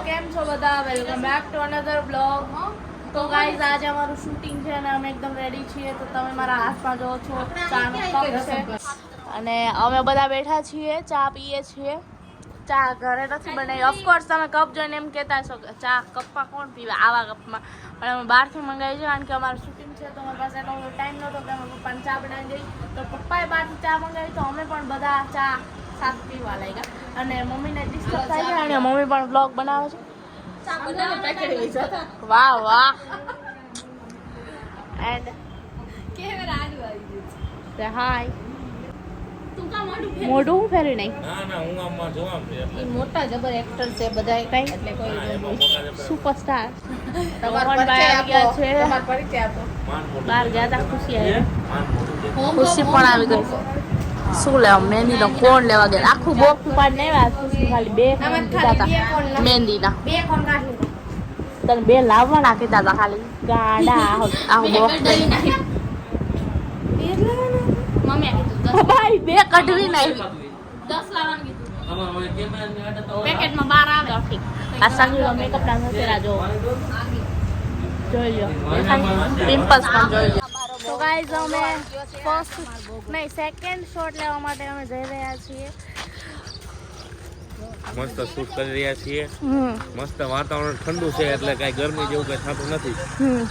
કેમ છો બધા? Welcome back to another blog. તો ગાઈઝ આજે અમારું શૂટિંગ છે અને અમે એકદમ રેડી છીએ. તો તમે મારા હાથમાં જો છો ચાનો કપ છે અને અમે બધા બેઠા છીએ, ચા પીએ છીએ. ચા ઘરે નથી બનાવી. ઓફકોર્સ તમે કપ જોઈને એમ કહેતા છો કે ચા કપમાં કોણ પીવે, આવા કપમાં. પણ અમે બહારથી મંગાવી છે કારણ કે અમારું શૂટિંગ છે તો અમારી પાસે એટલો ટાઈમ નહોતો કે અમે પપ્પાને ચા બનાવી દઈ. તો પપ્પાએ બહારથી ચા મંગાવી તો અમે પણ બધા ચા સાથ પીવા લાગ્યા. અને મમ્મીને ડિસ્ટર્બ થાય છે અને મમ્મી પણ બ્લોગ બનાવે છે. વાહ વાહ. એન્ડ હાય મોઢું ફેરી નહીં. મોટા જબર એક્ટર છે બધા એટલે કોઈ સુપરસ્ટાર બહાર ગયા હતા. ખુશી આવી, ખુશી પણ આવી ગઈ. શું લેવા? મહેંદી નો કોણ લેવા ગયા? આખું બોક્સ ઉપાડ નહીં આવ્યા. ખુશી ખાલી બે કીધા હતા મહેંદીના. તને બે લાવવાના કીધા હતા ખાલી. ગાડા આખું બોક્સ ભાઈ બે કઢવી નાખી. 10 લાવવાનું કીધું. પેકેટમાં 12 આવે. આ સંગીલો મેકઅપ ના નતેરા જો જોઈ લો. પિમ્પલ્સ પણ જોઈ લો. તો ગાઈઝ અમે સેકન્ડ શોટ લેવા માટે અમે જઈ રહ્યા છીએ. મસ્ત શૂટ કરી રહ્યા છીએ. મસ્ત વાતાવરણ ઠંડુ છે એટલે કઈ ગરમી જેવું કઈ થતું નથી.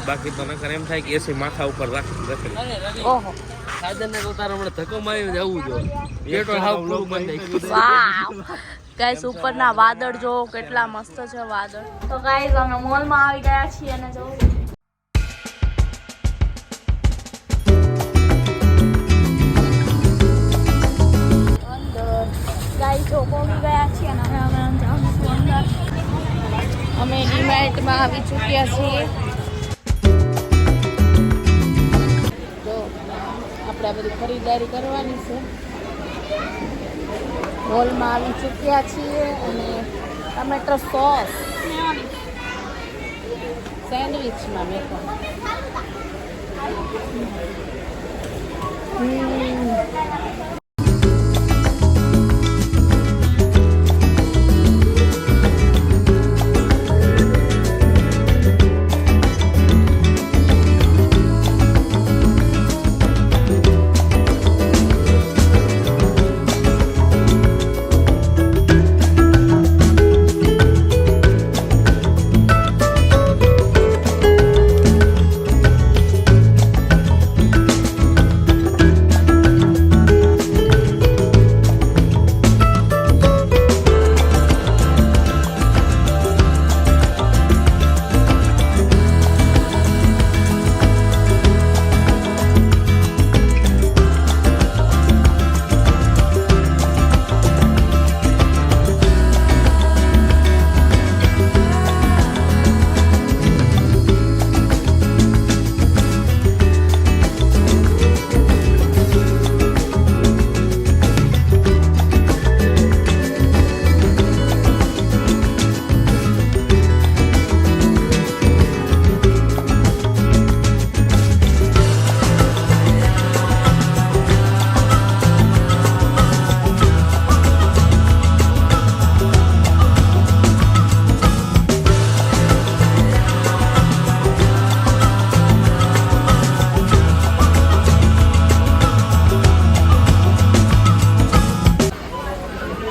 બાકી તો નકર એમ થાય કે એસી માથા ઉપર રાખી. ઓહો સાધનને તો તારે હમણાં ધક્કો મારીને જવું જોઈએ. પેટ્રોલ હાવ પૂરું બંધ થઈ ગયું. વાવ ગાઈઝ ઉપરના વાદળ જો કેટલા મસ્ત છે વાદળ. તો ગાઈઝ અમે મોલમાં આવી ગયા છીએ અને જો પહોંચી ગયા છીએ અને હવે અમે જાઉં અંદર. અમે ડીમાર્ટમાં આવી ચૂક્યા છીએ. જો આપણે આ બધી ખરીદારી કરવાની છે. મોલમાં આવી ચૂક્યા છીએ અને ટમેટો સોસ સેન્ડવિચમાં મેં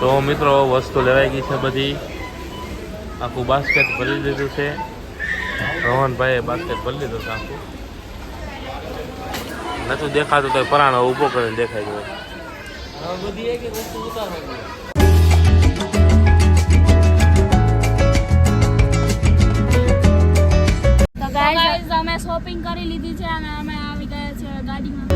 તો મિત્રો વસ્તુ લેવાઈ ગઈ છે બધી. આખું બાસ્કેટ ભરી લીધું છે. રોહનભાઈએ બાસ્કેટ ભરી લીધું છે આખું. નતું દેખાતું તો પરાણો ઊભો કરીને દેખાઈ ગયો. બધી એક એક વસ્તુ ઉતારવાની. તો ગાઈઝ અમે શોપિંગ કરી લીધી છે અને અમે આવી ગયા છે ગાડીમાં.